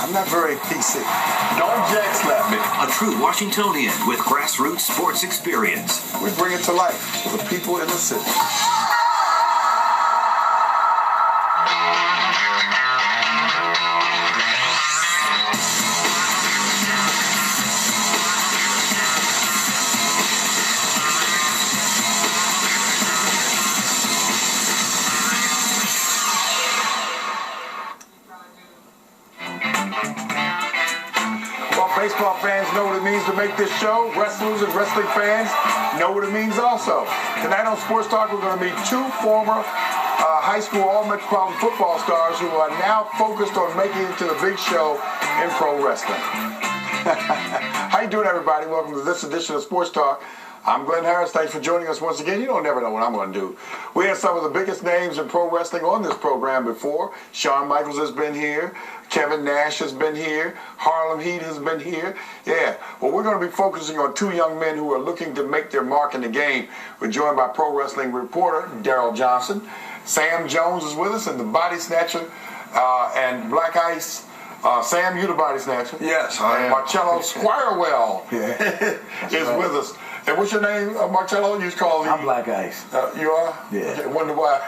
I'm not very PC. Don't jack slap me. A true Washingtonian with grassroots sports experience. We bring it to life for the people in the city. Baseball fans know what it means to make this show. Wrestlers and wrestling fans know what it means also. Tonight on Sports Talk, we're going to meet two former high school all-metropolitan football stars who are now focused on making it to the big show in pro wrestling. How you doing, everybody? Welcome to this edition of Sports Talk. I'm Glenn Harris. Thanks for joining us once again. You don't never know what I'm going to do. We had some of the biggest names in pro wrestling on this program before. Shawn Michaels has been here. Kevin Nash has been here. Harlem Heat has been here. Yeah. Well, we're going to be focusing on two young men who are looking to make their mark in the game. We're joined by pro wrestling reporter Daryl Johnson. Sam Jones is with us, and the body snatcher and Black Ice. Sam, you the body snatcher. Yes, I am. Marcello Squirewell is with us. And what's your name, Marcello? You call I'm Black Ice. You are? Yeah. Okay, wonder why.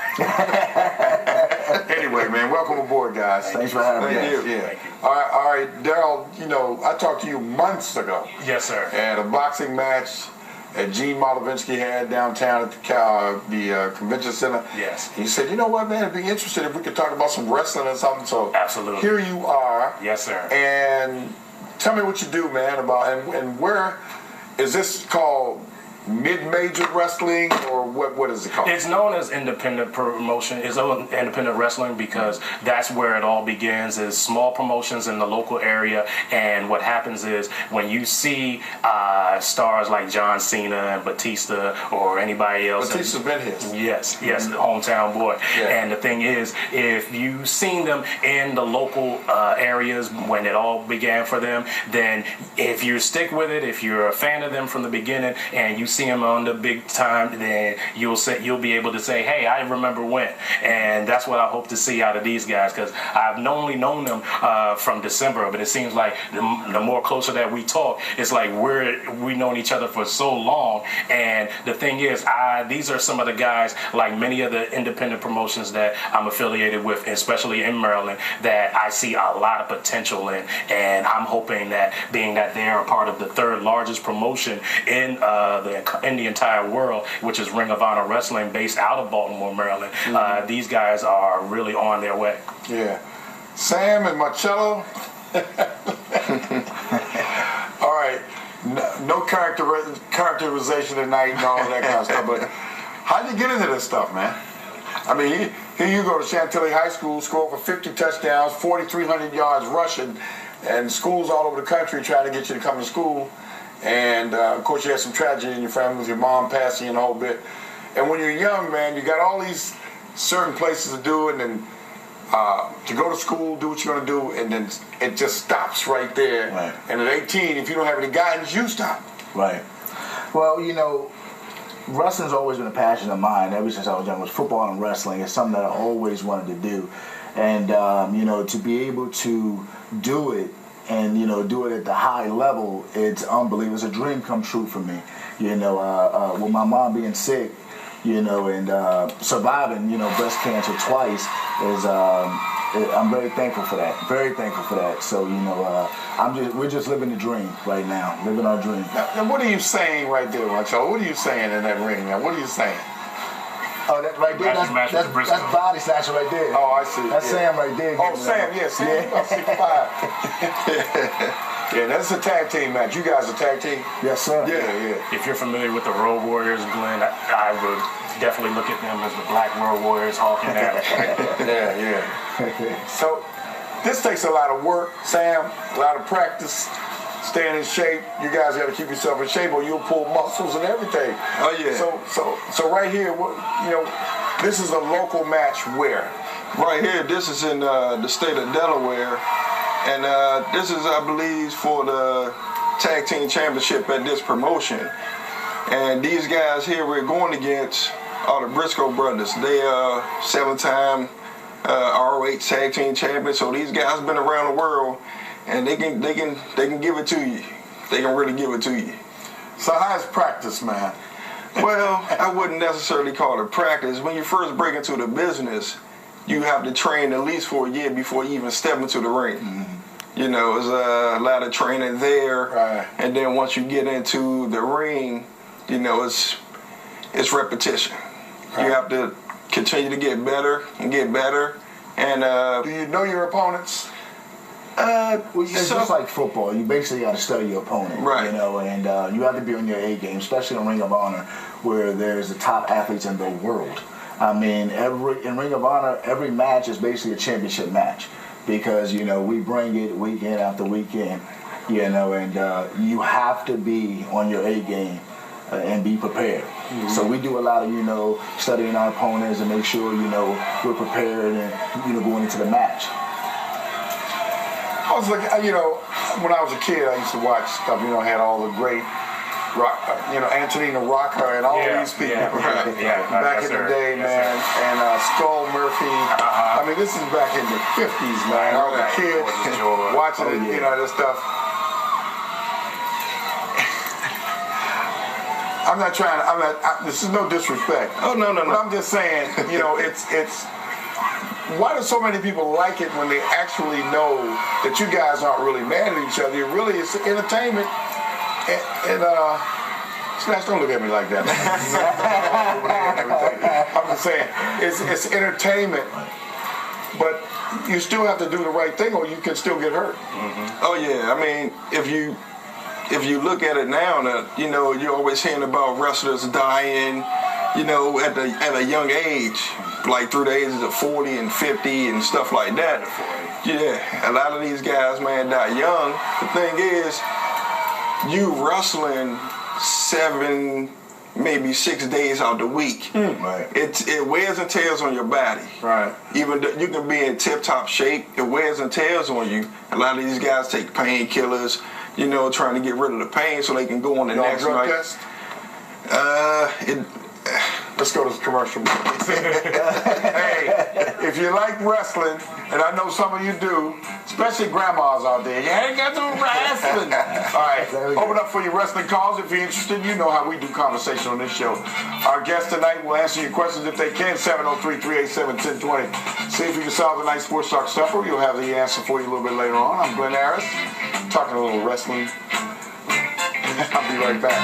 Anyway, man, welcome aboard, guys. Thanks for having me. Thank you. Yeah. All right, Daryl, you know, I talked to you months ago. Yes, sir. At a boxing match that Gene Malovinsky had downtown at the convention center. Yes. He said, you know what, man, I'd be interested if we could talk about some wrestling or something. So absolutely. Here you are. Yes, sir. And tell me what you do, man, and where is this called? Mid-major wrestling, or what is it called? It's known as independent promotion. It's independent wrestling because that's where it all begins, is small promotions in the local area. And what happens is when you see stars like John Cena and Batista or anybody else. Batista's been here. Yes, the hometown boy. Yeah. And the thing is, if you've seen them in the local areas when it all began for them, then if you stick with it, if you're a fan of them from the beginning and you see them on the big time, then you'll be able to say, hey, I remember when. And that's what I hope to see out of these guys, because I've only known them from December, but it seems like the more closer that we talk, it's like we've known each other for so long. And the thing is, these are some of the guys, like many of the independent promotions that I'm affiliated with, especially in Maryland, that I see a lot of potential in. And I'm hoping that, being that they are part of the third largest promotion in the entire world, which is Ring of Honor Wrestling, based out of Baltimore, Maryland. These guys are really on their way. Yeah. Sam and Marcello. All right. No characterization tonight and all that kind of stuff, but how'd you get into this stuff, man? I mean, here you go to Chantilly High School, score for 50 touchdowns, 4,300 yards rushing, and schools all over the country trying to get you to come to school. And, of course, you had some tragedy in your family with your mom passing and a whole bit. And when you're young, man, you got all these certain places to do, and then to go to school, do what you're going to do, and then it just stops right there. Right. And at 18, if you don't have any guidance, you stop. Right. Well, you know, wrestling's always been a passion of mine ever since I was young. It was football and wrestling. It's something that I always wanted to do. And, you know, to be able to do it, and, you know, do it at the high level, it's unbelievable. It's a dream come true for me. You know, with my mom being sick, you know, and surviving, you know, breast cancer twice, is I'm very thankful for that. Very thankful for that. So, you know, we're just living the dream right now, living our dream. Now, what are you saying right there, Marcello? What are you saying in that ring now? What are you saying? Oh, that right there, that's body snatcher right there. Oh, I see. That's Sam right there. Oh, Sam, yeah, Sam, about 6'5". Yeah, that's a tag team match. You guys a tag team? Yes, sir. Yeah. If you're familiar with the Road Warriors, Glenn, I would definitely look at them as the Black Road Warriors, Hawk and Adam. Yeah. So this takes a lot of work, Sam, a lot of practice. Staying in shape, you guys got to keep yourself in shape, or you'll pull muscles and everything. Oh yeah. So right here, you know, this is a local match where? Right here, this is in the state of Delaware, and this is, I believe, for the tag team championship at this promotion. And these guys here we're going against are the Briscoe brothers. They are 7-time ROH tag team champions. So these guys have been around the world. and they can give it to you. They can really give it to you. So how's practice, man? Well, I wouldn't necessarily call it practice. When you first break into the business, you have to train at least for a year before you even step into the ring. Mm-hmm. You know, there's a lot of training there, right. And then once you get into the ring, you know, it's repetition. Right. You have to continue to get better and get better. And do you know your opponents? It's just like football. You basically got to study your opponent, right? You know, and you have to be on your A game, especially in Ring of Honor, where there's the top athletes in the world. I mean, in Ring of Honor, every match is basically a championship match because, you know, we bring it weekend after weekend, you know, and you have to be on your A game and be prepared. Mm-hmm. So we do a lot of, you know, studying our opponents and make sure, you know, we're prepared and, you know, going into the match. I was like, you know, when I was a kid, I used to watch stuff, you know, had all the great rock, you know, Antonina Rocca and all these people back in the day, man, and Skull Murphy. I mean, this is back in the 50s, man. I was a kid watching it, you know, this stuff. This is no disrespect. Oh, no. But I'm just saying, you know, it's why do so many people like it when they actually know that you guys aren't really mad at each other? It really is entertainment. And Slash, don't look at me like that. I'm just saying, it's entertainment, but you still have to do the right thing or you can still get hurt. Mm-hmm. Oh, yeah. I mean, if you look at it now, you know, you're always hearing about wrestlers dying, you know, at a young age, like through the ages of 40 and 50 and stuff like that. Yeah, a lot of these guys, man, die young. The thing is, you wrestling 7, maybe 6 days out the week. Right. It wears and tears on your body. Right. Even though you can be in tip-top shape, it wears and tears on you. A lot of these guys take painkillers, you know, trying to get rid of the pain so they can go on the next drug night. Test? Let's go to the commercial. Hey, if you like wrestling, and I know some of you do, especially grandmas out there, you ain't got to wrestling. All right, open up for your wrestling calls. If you're interested, you know how we do conversation on this show. Our guest tonight will answer your questions if they can, 703-387-1020. See if you can solve the night sports talk stuffer. You'll have the answer for you a little bit later on. I'm Glenn Harris, talking a little wrestling. I'll be right back.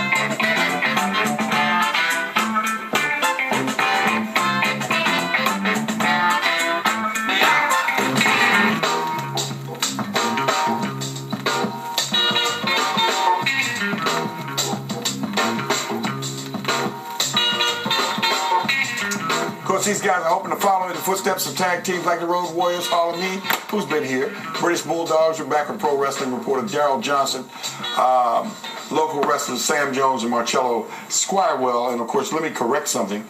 These guys are hoping to follow in the footsteps of tag teams like the Road Warriors. Follow me, who's been here. British Bulldogs, Rebecca Pro Wrestling reporter Gerald Johnson, local wrestlers Sam Jones and Marcello Squirewell. And of course, let me correct something.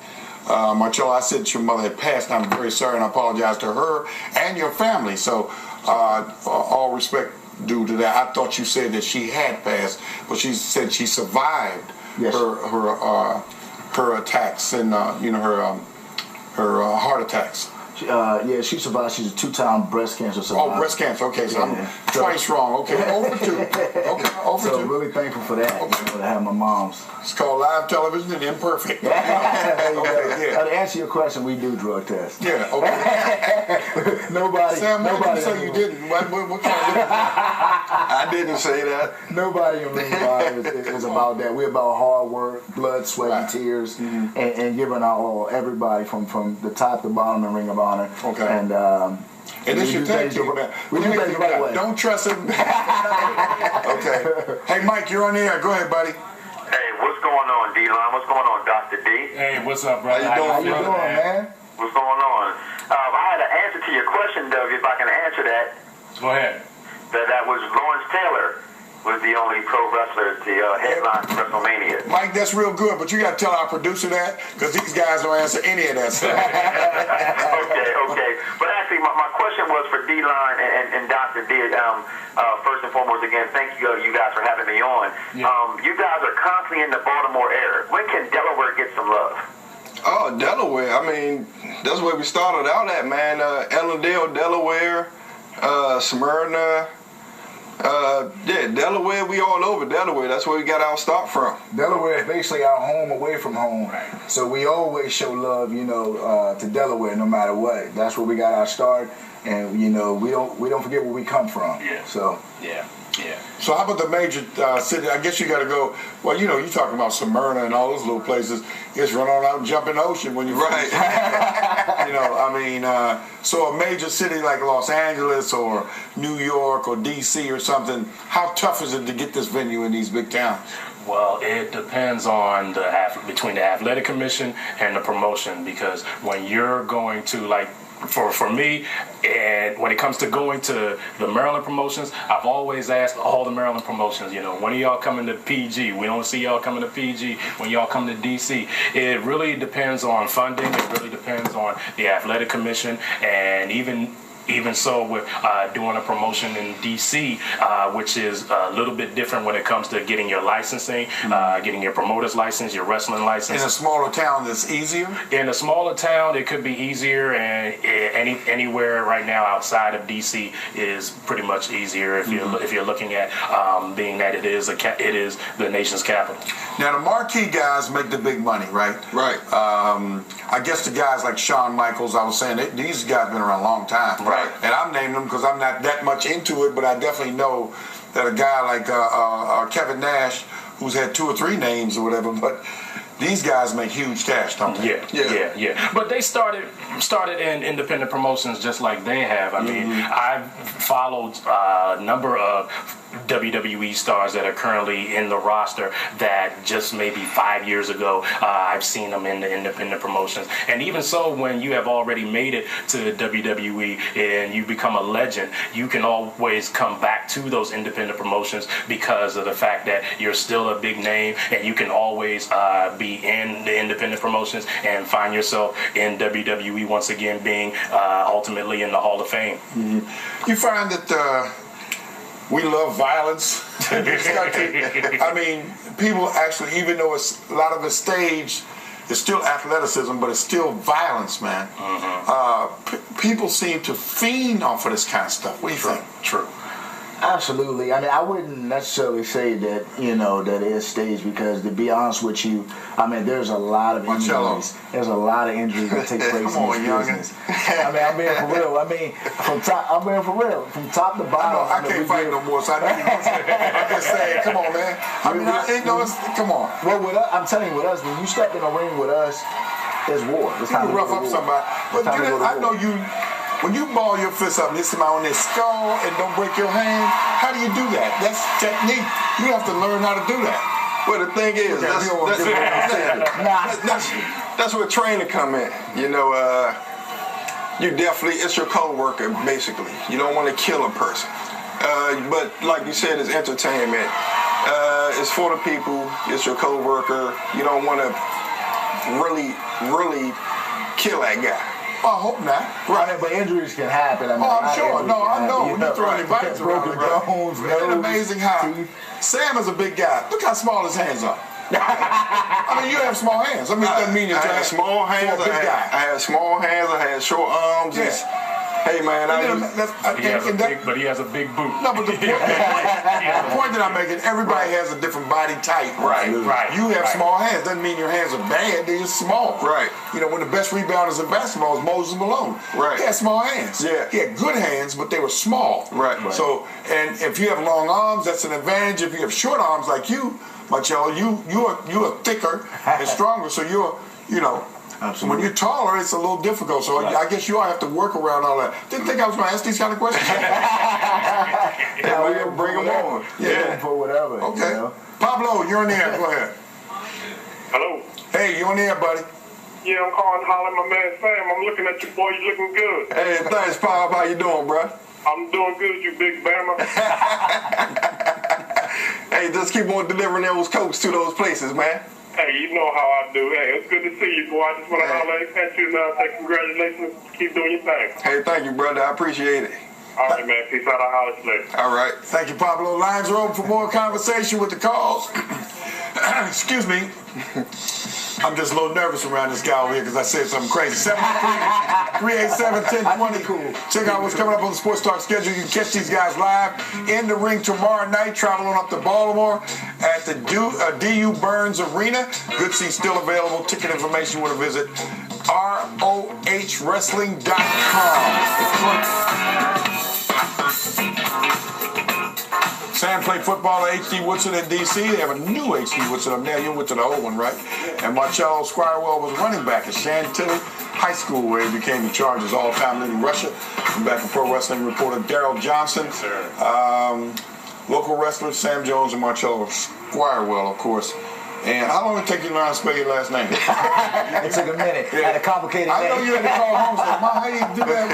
Marcello, I said your mother had passed. I'm very sorry, and I apologize to her and your family. So all respect due to that. I thought you said that she had passed, but she said she survived her attacks and her heart attacks. Yeah, she survived. She's a 2-time breast cancer survivor. Oh, breast cancer. Okay, so I'm twice wrong. Okay, over 2. Okay, over 2. So really thankful for that. Okay. You know, to have my mom's. It's called live television and imperfect. Okay, yeah. To answer your question, we do drug tests. Yeah. Okay. Nobody. Sam, nobody. You say you didn't. What kind of I didn't say that. Nobody in Ring of Honor is about that. We're about hard work, blood, sweat, and tears, and giving our all. Everybody from the top to bottom in Ring of Honor. Okay. And this your tag team, man. We do things the right way. Don't trust him. Okay. Hey, Mike, you're on the air. Go ahead, buddy. Hey, what's going on, D-Line? What's going on, Dr. D? Hey, what's up, brother? How you doing, man? What's going on? I had an answer to your question, Doug, if I can answer that. Go ahead. That was Lawrence Taylor was the only pro wrestler to headline WrestleMania. Mike, that's real good, but you got to tell our producer that because these guys don't answer any of that stuff. Okay. But actually, my question was for D-Line and Dr. D. First and foremost, again, thank you guys for having me on. Yeah. You guys are constantly in the Baltimore area. When can Delaware get some love? Oh, Delaware. I mean, that's where we started out at, man. Ellendale, Delaware, Smyrna, Yeah, Delaware, we all over Delaware. That's where we got our start from. Delaware is basically our home away from home. Right. So we always show love, to Delaware no matter what. That's where we got our start, and we don't forget where we come from. Yeah. So yeah. So how about the major city? I guess you got to go. Well, you're talking about Smyrna and all those little places. Just run on out and jump in the ocean when you're right. So a major city like Los Angeles or New York or D.C. or something. How tough is it to get this venue in these big towns? Well, it depends on between the athletic commission and the promotion, because when you're going to for me, and when it comes to going to the Maryland promotions, I've always asked all the Maryland promotions, when are y'all coming to PG? We don't see y'all coming to PG. When y'all come to DC, it really depends on funding. It really depends on the athletic commission, and even so with doing a promotion in DC, which is a little bit different when it comes to getting your licensing, getting your promoter's license, your wrestling license. In a smaller town, it's easier? In a smaller town, it could be easier, and anywhere right now outside of DC is pretty much easier if you're looking at being that it is the nation's capital. Now, the marquee guys make the big money, right? Right. I guess the guys like Shawn Michaels, I was saying, these guys been around a long time. Right. And I'm naming them because I'm not that much into it, but I definitely know that a guy like Kevin Nash, who's had 2 or 3 names or whatever, but these guys make huge cash, don't they? Yeah. But they started in independent promotions just like they have. I mean, I've followed a number of WWE stars that are currently in the roster that just maybe 5 years ago I've seen them in the independent promotions. And even so, when you have already made it to WWE and you become a legend, you can always come back to those independent promotions because of the fact that you're still a big name, and you can always be in the independent promotions and find yourself in WWE once again, being ultimately in the Hall of Fame. You find that we love violence in this country. I mean, people actually, even though a lot of it's staged, it's still athleticism, but it's still violence, man. People seem to fiend off of this kind of stuff. What do you think? True. Absolutely. I mean, I wouldn't necessarily say that, that it is staged, because to be honest with you, I mean, there's a lot of injuries. There's a lot of injuries that take place in this business. I mean, I'm being for real. I mean, from top to bottom. I can't fight no more, so I need I'm just saying, come on, man. I mean, come on. Well, with us, I'm telling you, with us, when you step in the ring with us, it's war. It's time to rough up somebody. But I know you. When you ball your fist up and hit somebody on their skull and don't break your hand, how do you do that? That's technique. You have to learn how to do that. Well, the thing is, that's where training come in. You definitely, it's your co-worker, basically. You don't want to kill a person. But like you said, it's entertainment. It's for the people. It's your co-worker. You don't want to really kill that guy. I hope not. Right, but injuries can happen. I mean, I'm sure. No, I know. When you throw any bites around, broken bones, isn't it amazing how Sam is a big guy. Look how small his hands are. I mean, you have small hands. I mean, that doesn't mean you're I had small hands. I had small hands. I had short arms. Yeah. Hey man, but he has a big boot. No, but the point that I'm making, everybody has a different body type. Right. You have small hands. Doesn't mean your hands are bad. They're just small. Right. When the best rebounders in basketball is Moses Malone. Right. He had small hands. Yeah. He had good hands, but they were small. Right. So, and if you have long arms, that's an advantage. If you have short arms like you, Marcello, you're thicker and stronger. So Absolutely. When you're taller, it's a little difficult. So I guess you all have to work around all that. Didn't think I was going to ask these kind of questions. Bring them on. Yeah. For whatever. Okay. Pablo, you're in the air. Go ahead. Hello. Hey, you're in the air, buddy. Yeah, I'm calling to holler at my man Sam. I'm looking at you, boy. You looking good. Hey, thanks, Pop. How you doing, bro? I'm doing good, you big bammer. Hey, just keep on delivering those coats to those places, man. Hey, you know how I do. Hey, it's good to see you, boy. I just want to holler at you and say congratulations. Keep doing your thing. Hey, thank you, brother. I appreciate it. All right, man. Peace out. I'll holler at you later. All right. Thank you, Pablo. Lines are open for more conversation with the calls. Excuse me. I'm just a little nervous around this guy over here because I said something crazy. 713 387-1020. Check out what's coming up on the Sports Talk schedule. You can catch these guys live in the ring tomorrow night. Travel on up to Baltimore at the DU Burns Arena. Good seats still available. Ticket information, you want to visit ROHWrestling.com. Sam played football at H.D. Woodson in D.C. They have a new H.D. Woodson up there. You went to the old one, right? And Marcello Squirewell was running back at Chantilly High School, where he became the Chargers' all-time leading rusher. From back in Pro Wrestling reporter Daryl Johnson. Local wrestlers Sam Jones and Marcello Squirewell, of course. And how long did it take you to learn how to spell your last name? It took a minute. Yeah. Had a complicated name. I know you had to call home and say, Mom, how you do that?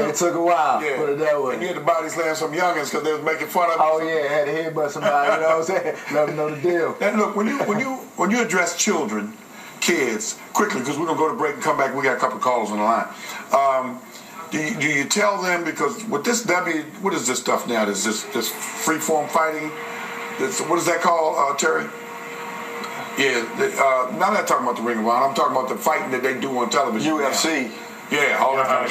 It took a while. Yeah. Put it that way. And you had to body slam some youngins because they was making fun of you. Oh yeah, had to headbutt somebody. You know what I'm saying? Let them know the deal. And look, when you address children, kids, quickly, because we're gonna go to break and come back. We got a couple of callers on the line. Do you tell them, because with this what is this stuff now? Is this free form fighting? What is that called, Terry? Yeah, now I'm not talking about the Ring of Honor. I'm talking about the fighting that they do on television. UFC. Yeah, all that right.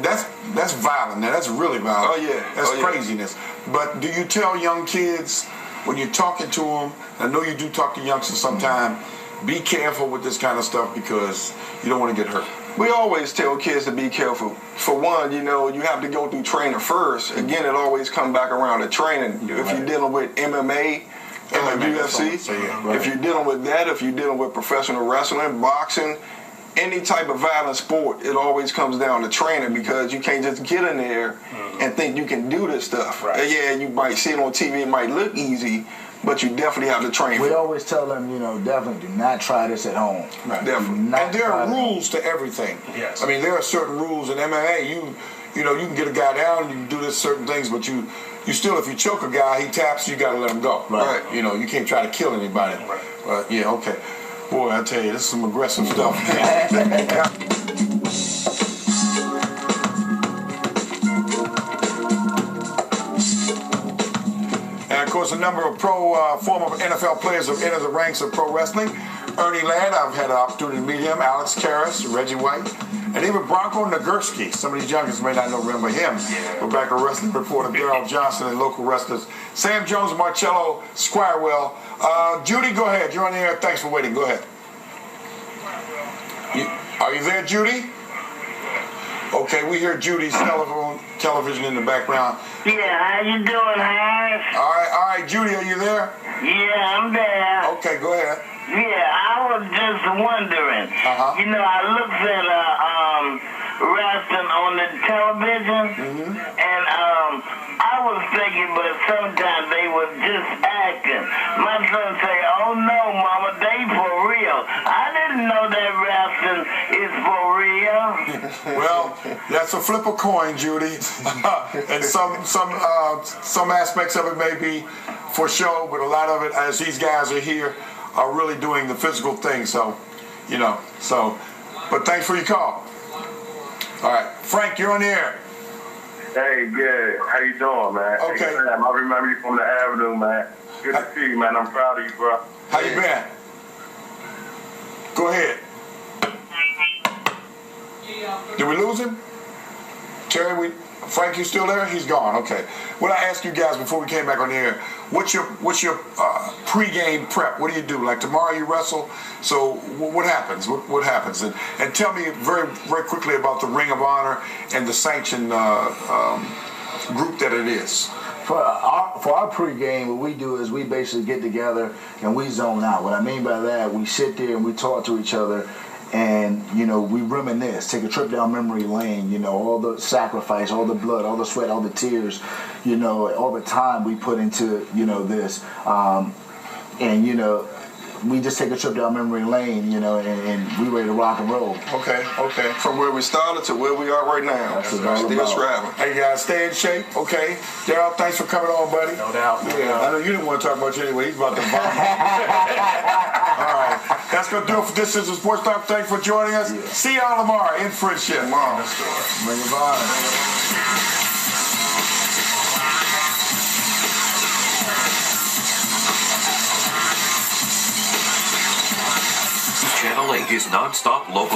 That's violent. Now that's really violent. Oh yeah, that's craziness. But do you tell young kids when you're talking to them? I know you do talk to youngsters sometime. Be careful with this kind of stuff because you don't want to get hurt. We always tell kids to be careful. For one, you have to go through training first. Again, it always comes back around to training. If you're dealing with MMA and UFC, if you're dealing with that, if you're dealing with professional wrestling, boxing, any type of violent sport, it always comes down to training because you can't just get in there and think you can do this stuff. Right. Yeah, you might see it on TV, it might look easy, but you definitely have to train. We always tell them, definitely do not try this at home. Right. Definitely. And there are rules to everything. Yes. I mean, there are certain rules in MMA. You can get a guy down, you can do this certain things, but you still, if you choke a guy, he taps, you got to let him go. Right. You can't try to kill anybody. Right. Yeah. Okay. Boy, I tell you, this is some aggressive stuff. And of course, a number of former NFL players have entered the ranks of pro wrestling. Ernie Ladd, I've had an opportunity to meet him. Alex Karras, Reggie White, and even Bronco Nagurski. Some of these youngsters may not remember him. We're back to wrestling reporter Daryl Johnson and local wrestlers Sam Jones and Marcello Squirewell. Judy, go ahead. You're on the air. Thanks for waiting. Go ahead. Are you there, Judy? Okay, we hear Judy's television in the background. Yeah, how you doing, Harris? All right, Judy, are you there? Yeah, I'm there. Okay, go ahead. Yeah, I was just wondering. I looked at wrestling on the television, and I was thinking, but sometimes they were just acting. My son say, "Oh no, Mama, they for real." I didn't know that wrestling is for real. Well, that's a flip a coin, Judy. And some aspects of it may be for show, but a lot of it, as these guys are here, are really doing the physical thing. So, but thanks for your call. All right, Frank, you're on the air. Hey, good. How you doing, man? Okay. Hey, Sam, I remember you from the Avenue, man. Good to see you, man. I'm proud of you, bro. How you been? Go ahead. Did we lose him? Terry, Frank, you still there? He's gone. Okay. What I asked you guys before we came back on the air, what's your pre-game prep? What do you do? Like tomorrow you wrestle. So what happens? What happens? And tell me very, very quickly about the Ring of Honor and the sanction group that it is. For our pregame, what we do is we basically get together and we zone out. What I mean by that, we sit there and we talk to each other. And, we reminisce, take a trip down memory lane, all the sacrifice, all the blood, all the sweat, all the tears, all the time we put into, this. We just take a trip down memory lane, and we ready to rock and roll. Okay. From where we started to where we are right now. That's what it's still striving. Hey, guys, stay in shape. Okay. Daryl, thanks for coming on, buddy. No doubt. Yeah, I know you didn't want to talk about you anyway. He's about to vomit. All right. That's going to do it for This Is the Sports Talk. Thanks for joining us. Yeah. See y'all tomorrow in Friendship. Tomorrow. Ring of Honor. Channel 8 is non-stop local.